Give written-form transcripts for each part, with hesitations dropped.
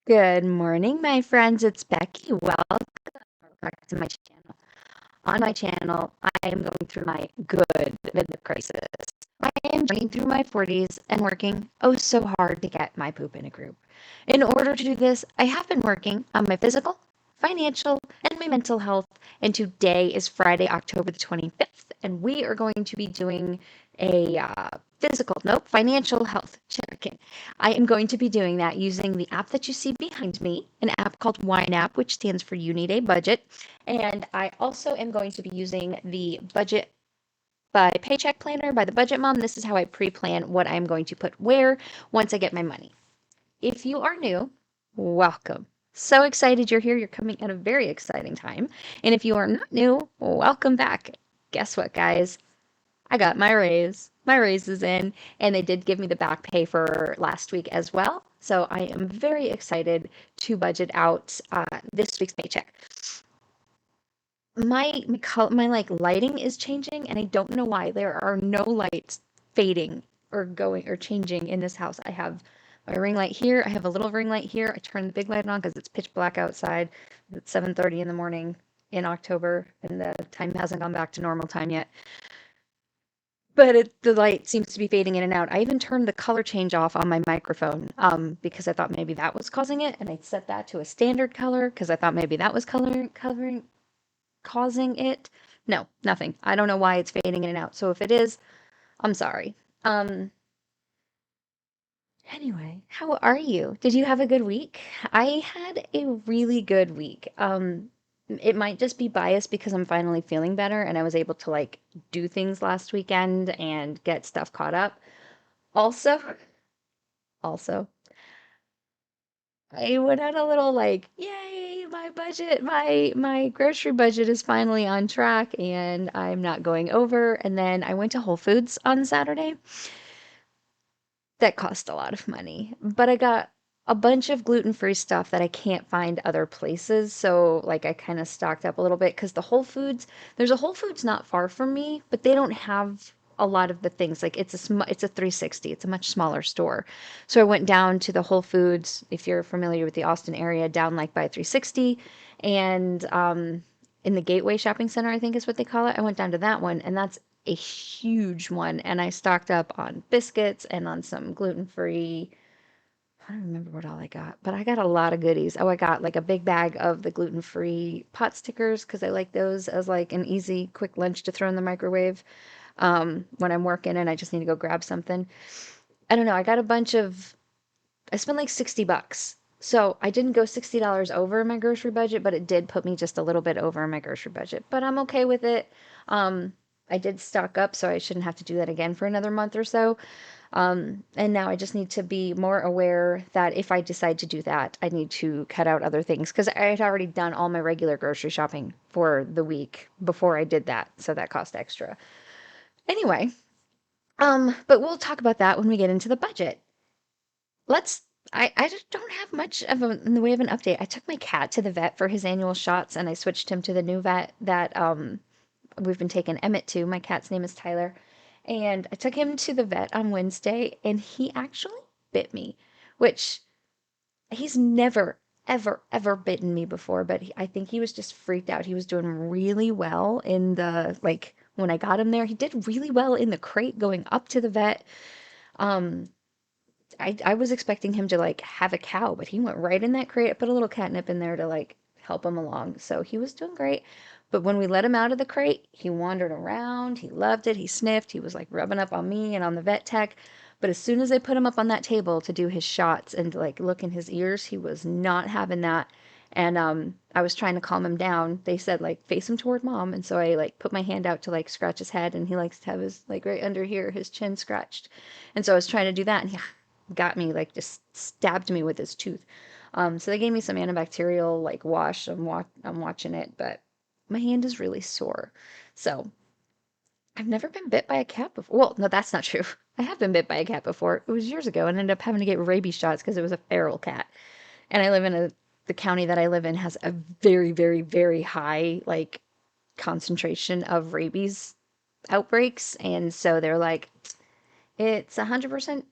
Good morning, my friends. It's Becky. Welcome back to my channel. On my channel, I am going through my good midlife crisis. I am journeying through my 40s and working oh so hard to get my poop in a group. In order to do this, I have been working on my physical, financial, and my mental health. And today is Friday, October the 25th, and we are going to be doing a financial health check-in. I am going to be doing that using the app that you see behind me, an app called YNAB, which stands for You Need a Budget. And I also am going to be using the budget by paycheck planner by the budget mom. This is how I pre-plan what I'm going to put where once I get my money. If you are new, welcome. So excited you're here. You're coming at a very exciting time. And if you are not new, welcome back. Guess what, guys? I got my raise. My raise is in, and they did give me the back pay for last week as well. So I am very excited to budget out this week's paycheck. My like lighting is changing, and I don't know why. There are no lights fading or going or changing in this house. I have my ring light here. I have a little ring light here. I turn the big light on because it's pitch black outside. It's 7:30 in the morning in October, and the time hasn't gone back to normal time yet. But the light seems to be fading in and out. I even turned the color change off on my microphone because I thought maybe that was causing it, and I set that to a standard color because I thought maybe that was coloring causing it. No, nothing. I don't know why it's fading in and out. So if it is, I'm sorry. Um, anyway, how are you? Did you have a good week? I had a really good week. It might just be biased because I'm finally feeling better and I was able to like do things last weekend and get stuff caught up. Also, also, I went on a little like, yay, my grocery budget is finally on track and I'm not going over. And then I went to Whole Foods on Saturday. That cost a lot of money, but I got a bunch of gluten-free stuff that I can't find other places. So like I kind of stocked up a little bit because there's a Whole Foods not far from me, but they don't have a lot of the things. Like it's a 360. It's a much smaller store. So I went down to the Whole Foods, if you're familiar with the Austin area, down like by 360 and in the Gateway Shopping Center, I think is what they call it. I went down to that one, and that's a huge one. And I stocked up on biscuits and on some gluten-free. I don't remember what all I got, but I got a lot of goodies. Oh, I got like a big bag of the gluten-free pot stickers because I like those as like an easy, quick lunch to throw in the microwave when I'm working and I just need to go grab something. I don't know. I spent like 60 bucks. So I didn't go $60 over my grocery budget, but it did put me just a little bit over my grocery budget. But I'm okay with it. Um, I did stock up, so I shouldn't have to do that again for another month or so. And now I just need to be more aware that if I decide to do that, I need to cut out other things because I had already done all my regular grocery shopping for the week before I did that, so that cost extra. Anyway, but we'll talk about that when we get into the budget. Let's I just don't have much of a in the way of an update. I took my cat to the vet for his annual shots and I switched him to the new vet that we've been taking Emmett to. My cat's name is Tyler. And I took him to the vet on Wednesday and he actually bit me, which he's never ever bitten me before, but I think he was just freaked out. He was doing really well in the like when I got him there. He did really well in the crate going up to the vet. Um I was expecting him to like have a cow, but he went right in that crate. I put a little catnip in there to like help him along. So he was doing great. But when we let him out of the crate, he wandered around. He loved it. He sniffed. He was like rubbing up on me and on the vet tech. But as soon as I put him up on that table to do his shots and to like look in his ears, he was not having that. And I was trying to calm him down. They said like face him toward mom, and so I like put my hand out to like scratch his head, and he likes to have his like right under here, his chin scratched. And so I was trying to do that, and he got me, like just stabbed me with his tooth. So they gave me some antibacterial like wash. I'm watching it, but my hand is really sore. So I've never been bit by a cat before. Well, no, that's not true. I have been bit by a cat before. It was years ago and ended up having to get rabies shots because it was a feral cat. And I live in the county that I live in has a very high like concentration of rabies outbreaks. And so they're like, it's 100%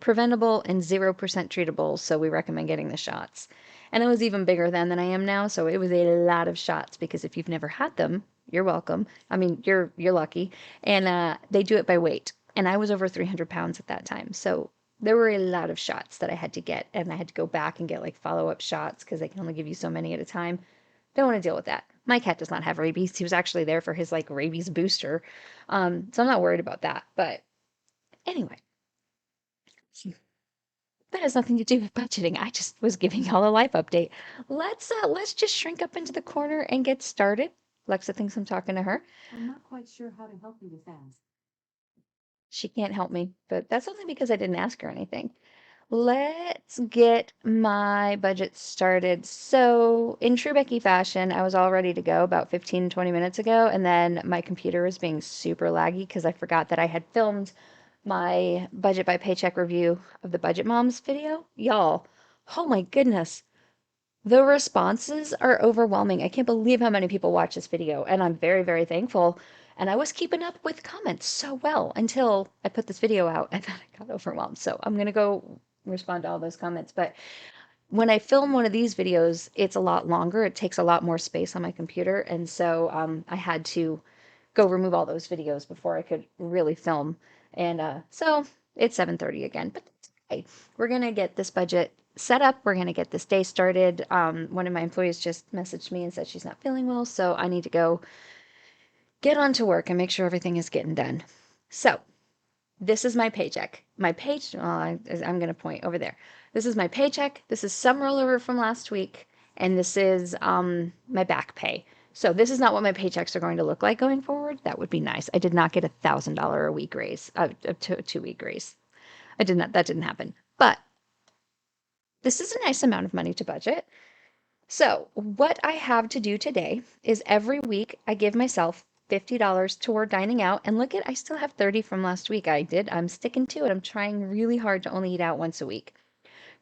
preventable and 0% treatable, so we recommend getting the shots. And it was even bigger then than I am now, so it was a lot of shots because if you've never had them, you're welcome. I mean, you're lucky. And they do it by weight. And I was over 300 pounds at that time. So there were a lot of shots that I had to get, and I had to go back and get like follow-up shots because they can only give you so many at a time. Don't want to deal with that. My cat does not have rabies. He was actually there for his like rabies booster. So I'm not worried about that. But anyway, that has nothing to do with budgeting. I just was giving y'all a life update. Let's just shrink up into the corner and get started. Lexa thinks I'm talking to her. I'm not quite sure how to help you with that. She can't help me, but that's only because I didn't ask her anything. Let's get my budget started. So, in true Becky fashion, I was all ready to go about 15, 20 minutes ago, and then my computer was being super laggy because I forgot that I had filmed my budget by paycheck review of the Budget Moms video. Y'all, oh my goodness. The responses are overwhelming. I can't believe how many people watch this video, and I'm very, very thankful. And I was keeping up with comments so well until I put this video out, and then I got overwhelmed. So I'm gonna go respond to all those comments. But when I film one of these videos, it's a lot longer. It takes a lot more space on my computer, and so I had to go remove all those videos before I could really film. And so it's 7:30 again, but that's okay. We're gonna get this budget set up. We're gonna get this day started. One of my employees just messaged me and said she's not feeling well, so I need to go get on to work and make sure everything is getting done. So this is my paycheck. I'm going to point over there. This is my paycheck. This is some rollover from last week, and this is my back pay. So this is not what my paychecks are going to look like going forward. That would be nice. I did not get $1,000 a week raise, a 2 week raise. I did not. That didn't happen. But this is a nice amount of money to budget. So, what I have to do today is every week I give myself $50 toward dining out. And look at, I still have 30 from last week. I'm sticking to it. I'm trying really hard to only eat out once a week.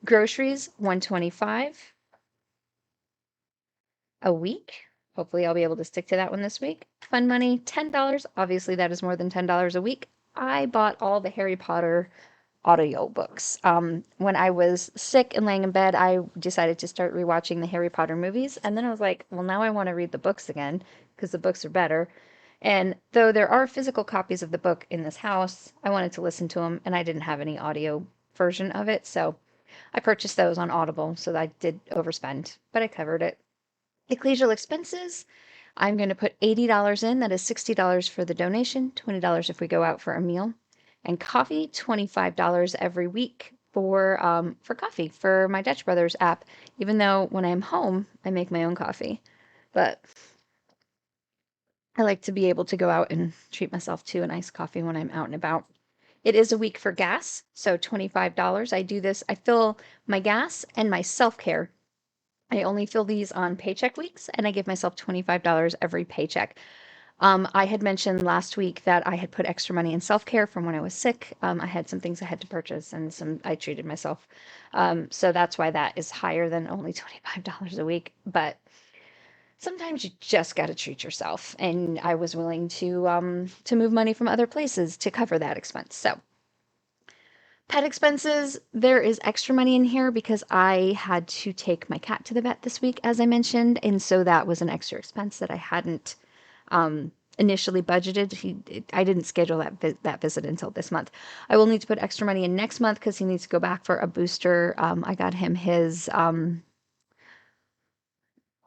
Groceries, 125 a week. Hopefully I'll be able to stick to that one this week. Fun money, $10. Obviously that is more than $10 a week. I bought all the Harry Potter audio books. When I was sick and laying in bed, I decided to start rewatching the Harry Potter movies. And then I was like, well, now I want to read the books again because the books are better. And though there are physical copies of the book in this house, I wanted to listen to them and I didn't have any audio version of it. So I purchased those on Audible. So I did overspend, but I covered it. Ecclesial expenses, I'm going to put $80 in. That is $60 for the donation, $20 if we go out for a meal. And coffee, $25 every week for coffee for my Dutch Brothers app. Even though when I'm home, I make my own coffee. But I like to be able to go out and treat myself to a nice coffee when I'm out and about. It is a week for gas, so $25. I do this, I fill my gas and my self-care. I only fill these on paycheck weeks, and I give myself $25 every paycheck. I had mentioned last week that I had put extra money in self-care from when I was sick. I had some things I had to purchase and I treated myself. So that's why that is higher than only $25 a week. But sometimes you just got to treat yourself. And I was willing to move money from other places to cover that expense. So pet expenses, there is extra money in here because I had to take my cat to the vet this week, as I mentioned. And so that was an extra expense that I hadn't initially budgeted. I didn't schedule that visit until this month. I will need to put extra money in next month because he needs to go back for a booster. I got him his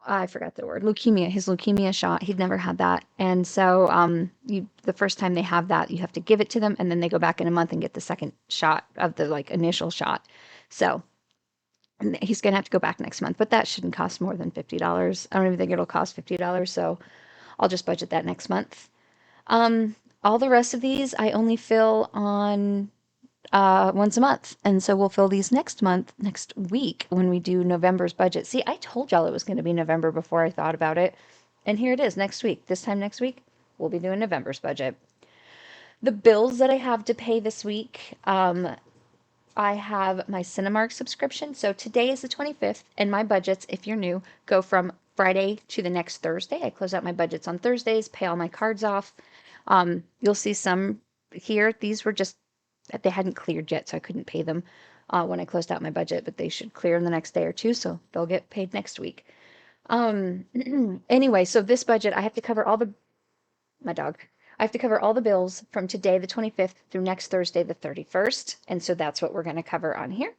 I forgot the word, leukemia, his leukemia shot. He'd never had that. And so the first time they have that, you have to give it to them and then they go back in a month and get the second shot of the like initial shot. So and he's going to have to go back next month, but that shouldn't cost more than $50. I don't even think it'll cost $50. So I'll just budget that next month. All the rest of these I only fill on once a month. And so we'll fill these next week when we do November's budget. See, I told y'all it was going to be November before I thought about it. And here it is next week. This time next week, we'll be doing November's budget. The bills that I have to pay this week, I have my Cinemark subscription. So today is the 25th, and my budgets, if you're new, go from Friday to the next Thursday. I close out my budgets on Thursdays, pay all my cards off. You'll see some here. These were just they hadn't cleared yet, so I couldn't pay them when I closed out my budget, but they should clear in the next day or two, so they'll get paid next week. Um, anyway, so this budget, I have to cover all the my dog. I have to cover all the bills from today, the 25th, through next Thursday, the 31st. And so that's what we're going to cover on here.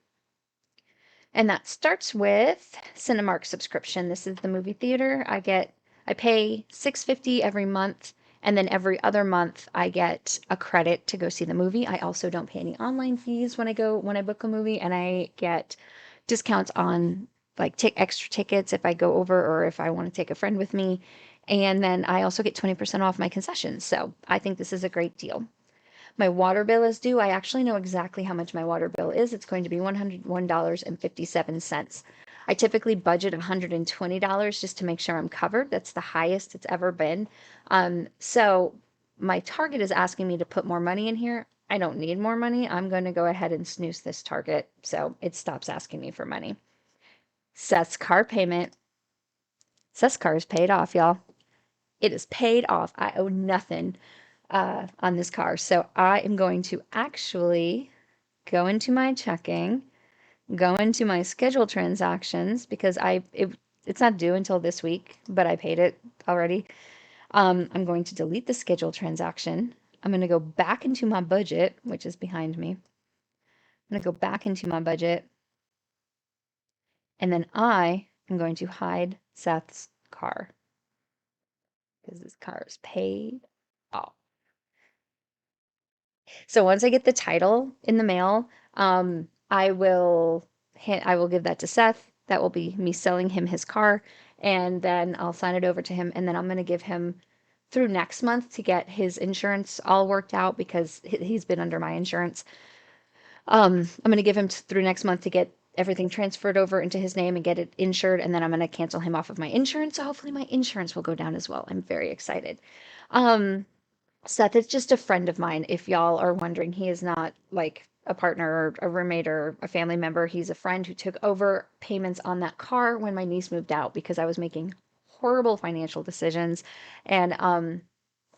And that starts with Cinemark subscription. This is the movie theater. I pay $6.50 every month, and then every other month I get a credit to go see the movie. I also don't pay any online fees when I book a movie, and I get discounts on like take extra tickets if I go over or if I want to take a friend with me. And then I also get 20% off my concessions. So I think this is a great deal. My water bill is due. I actually know exactly how much my water bill is. It's going to be $101.57. I typically budget $120 just to make sure I'm covered. That's the highest it's ever been. So my target is asking me to put more money in here. I don't need more money. I'm going to go ahead and snooze this target so it stops asking me for money. Seth's car payment. Seth's car is paid off, y'all. It is paid off. I owe nothing on this car. So I am going to actually go into my checking, go into my schedule transactions because it's not due until this week, but I paid it already. I'm going to delete the schedule transaction. I'm going to go back into my budget, which is behind me. I'm going to go back into my budget, and then I am going to hide Seth's car because this car is paid off. So once I get the title in the mail, I will give that to Seth. That will be me selling him his car, and then I'll sign it over to him, and then I'm going to give him through next month to get his insurance all worked out because he's been under my insurance. I'm going to give him through next month to get everything transferred over into his name and get it insured, and then I'm going to cancel him off of my insurance. So hopefully my insurance will go down as well. I'm very excited. Um, Seth is just a friend of mine. If y'all are wondering, he is not like a partner or a roommate or a family member. He's a friend who took over payments on that car when my niece moved out because I was making horrible financial decisions. And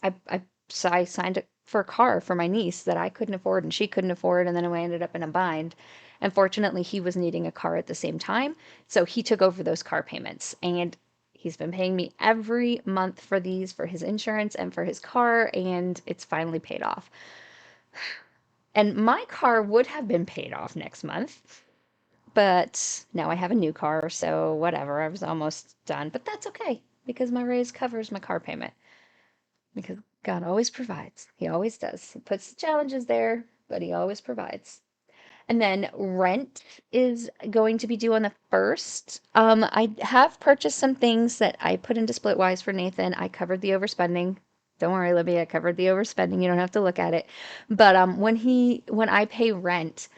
I signed up for a car for my niece that I couldn't afford and she couldn't afford. And then I ended up in a bind. And fortunately, he was needing a car at the same time. So he took over those car payments. And he's been paying me every month for these, for his insurance and for his car, and it's finally paid off. And my car would have been paid off next month, but now I have a new car, so whatever. I was almost done, but that's okay because my raise covers my car payment because God always provides. He always does. He puts the challenges there, but he always provides. And then rent is going to be due on the 1st. I have purchased some things that I put into Splitwise for Nathan. I covered the overspending. Don't worry, Libby, I covered the overspending. You don't have to look at it. But when I pay rent,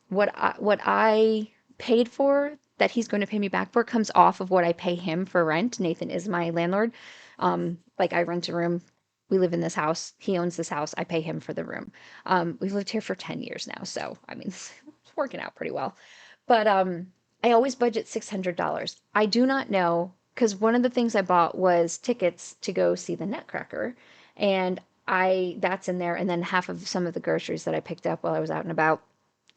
what I paid for that he's going to pay me back for comes off of what I pay him for rent. Nathan is my landlord. Like I rent a room. We live in this house. He owns this house. I pay him for the room. We've lived here for 10 years now, so I mean, it's working out pretty well. But I always budget $600. I do not know because one of the things I bought was tickets to go see the Nutcracker, and I that's in there, and then half of some of the groceries that I picked up while I was out and about.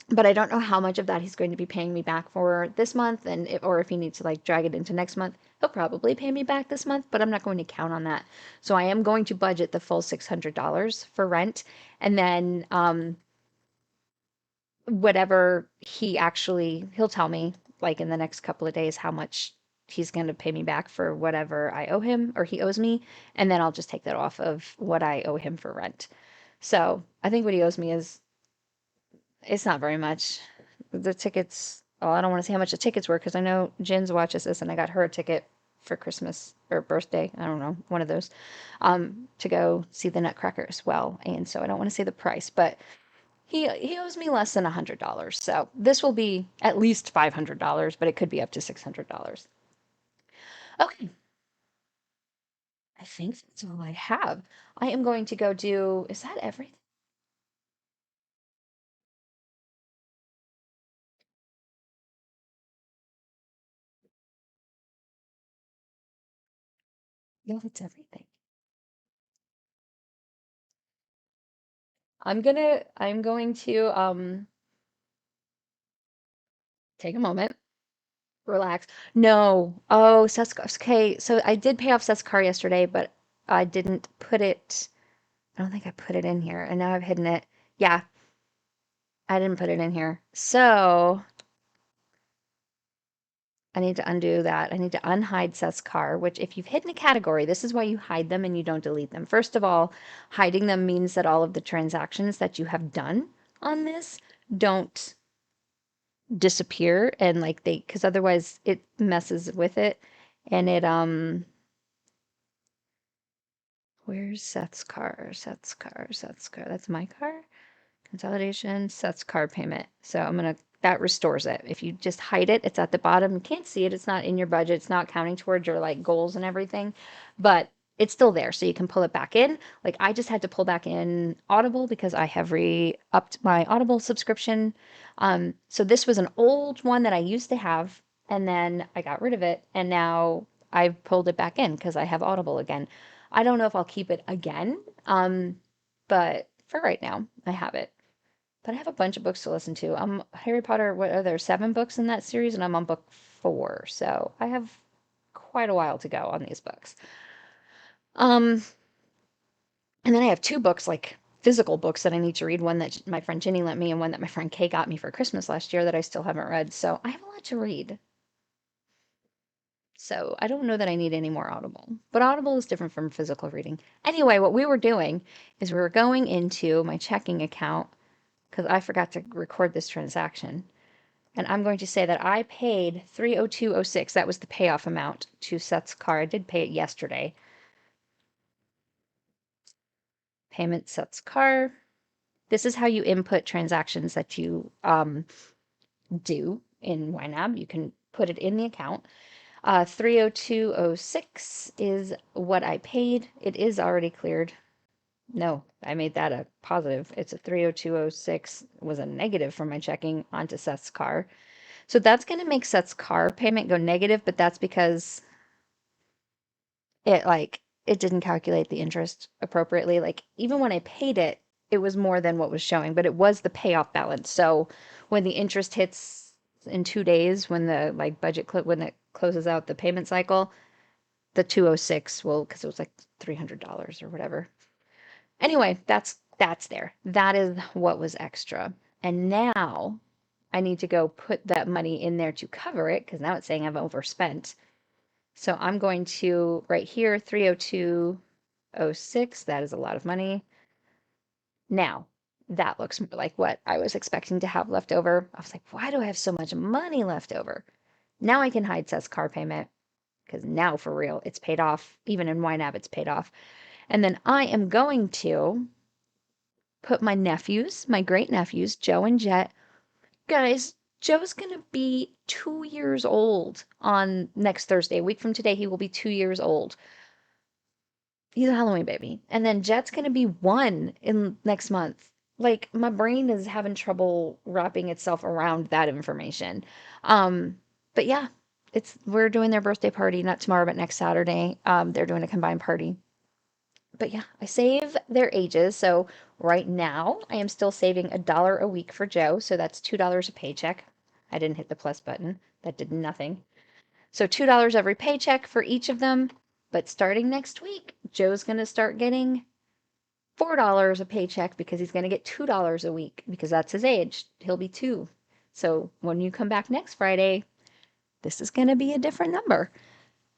But I don't know how much of that he's going to be paying me back for this month, or if he needs to like drag it into next month. He'll probably pay me back this month, but I'm not going to count on that. So I am going to budget the full $600 for rent, and then whatever he'll tell me like in the next couple of days how much he's going to pay me back for whatever I owe him or he owes me, and then I'll just take that off of what I owe him for rent. So I think what he owes me is it's not very much. The tickets, oh, I don't want to say how much the tickets were because I know Jin's watches this and I got her a ticket for Christmas or birthday. I don't know, one of those, to go see the Nutcracker as well. And so I don't want to say the price, but he owes me less than $100. So this will be at least $500, but it could be up to $600. Okay, I think that's all I have. I am going to go do, is that everything? Yeah, that's everything. I'm going to take a moment, relax. No. Oh, Seth's okay. So I did pay off Seth's car yesterday, but I didn't put it, I don't think I put it in here, and now I've hidden it. Yeah, I didn't put it in here. So I need to undo that. I need to unhide Seth's car, which if you've hidden a category, this is why you hide them and you don't delete them. First of all, hiding them means that all of the transactions that you have done on this don't disappear and like they, because otherwise it messes with it. And where's Seth's car? Seth's car, Seth's car. That's my car. Consolidation, sets card payment. So I'm gonna, that restores it. If you just hide it, it's at the bottom. You can't see it. It's not in your budget. It's not counting towards your like goals and everything, but it's still there. So you can pull it back in. Like I just had to pull back in Audible because I have re-upped my Audible subscription. So this was an old one that I used to have, and then I got rid of it, and now I've pulled it back in because I have Audible again. I don't know if I'll keep it again, but for right now, I have it. But I have a bunch of books to listen to. Harry Potter, what are there, 7 books in that series, and I'm on book 4, so I have quite a while to go on these books. Um, and then I have 2 books, like physical books that I need to read, one that my friend Ginny lent me and one that my friend Kay got me for Christmas last year that I still haven't read. So I have a lot to read. So I don't know that I need any more Audible, but Audible is different from physical reading. Anyway, what we were doing is we were going into my checking account because I forgot to record this transaction. And I'm going to say that I paid 30206. That was the payoff amount to Seth's car. I did pay it yesterday. Payment Seth's car. This is how you input transactions that you do in YNAB. You can put it in the account. 30206 is what I paid. It is already cleared. No, I made that a positive. It's a 30206 was a negative from my checking onto Seth's car. So that's going to make Seth's car payment go negative, but that's because it didn't calculate the interest appropriately. Like even when I paid it, it was more than what was showing, but it was the payoff balance. So when the interest hits in 2 days, when the like when it closes out the payment cycle, the 206 will, because it was like $300 or whatever. Anyway, that's there. That is what was extra. And now I need to go put that money in there to cover it because now it's saying I've overspent. So I'm going to right here, 30206. That is a lot of money. Now, that looks like what I was expecting to have left over. I was like, why do I have so much money left over? Now I can hide Seth's car payment because now for real, it's paid off. Even in YNAB, it's paid off. And then I am going to put my nephews, my great nephews, Joe and Jet. Guys, Joe's gonna be 2 years old on next Thursday. A week from today, he will be 2 years old. He's a Halloween baby. And then Jet's gonna be 1 in next month. Like my brain is having trouble wrapping itself around that information. Um, but yeah, we're doing their birthday party, not tomorrow, but next Saturday. They're doing a combined party. But yeah, I save their ages. So right now, I am still saving $1 a week for Joe. So that's $2 a paycheck. I didn't hit the plus button. That did nothing. So $2 every paycheck for each of them. But starting next week, Joe's going to start getting $4 a paycheck because he's going to get $2 a week because that's his age. He'll be 2. So when you come back next Friday, this is going to be a different number.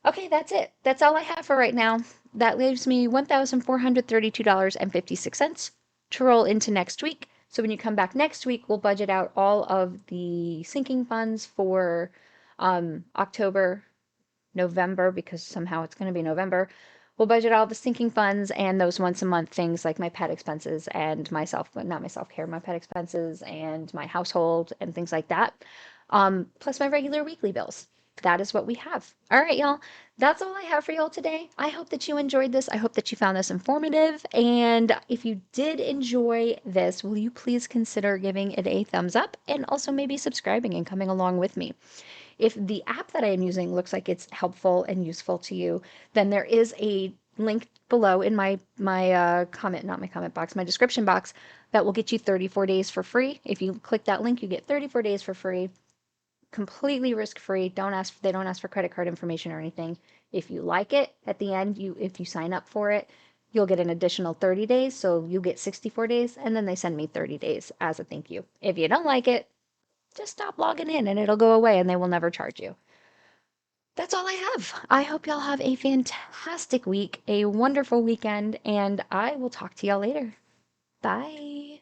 Okay, that's it. That's all I have for right now. That leaves me $1,432.56 to roll into next week. So when you come back next week, we'll budget out all of the sinking funds for October, November, because somehow it's going to be November. We'll budget all the sinking funds and those once a month things like my pet expenses and not my self care, my pet expenses and my household and things like that. Plus my regular weekly bills. That is what we have. All right, y'all. That's all I have for y'all today. I hope that you enjoyed this. I hope that you found this informative. And if you did enjoy this, will you please consider giving it a thumbs up and also maybe subscribing and coming along with me? If the app that I am using looks like it's helpful and useful to you, then there is a link below in my comment, not my comment box, my description box that will get you 34 days for free. If you click that link, you get 34 days for free, completely risk-free. They don't ask for credit card information or anything. If you like it, at the end, if you sign up for it, you'll get an additional 30 days, so you get 64 days, and then they send me 30 days as a thank you. If you don't like it, just stop logging in and it'll go away and they will never charge you. That's all I have. I hope y'all have a fantastic week, a wonderful weekend, and I will talk to y'all later. Bye.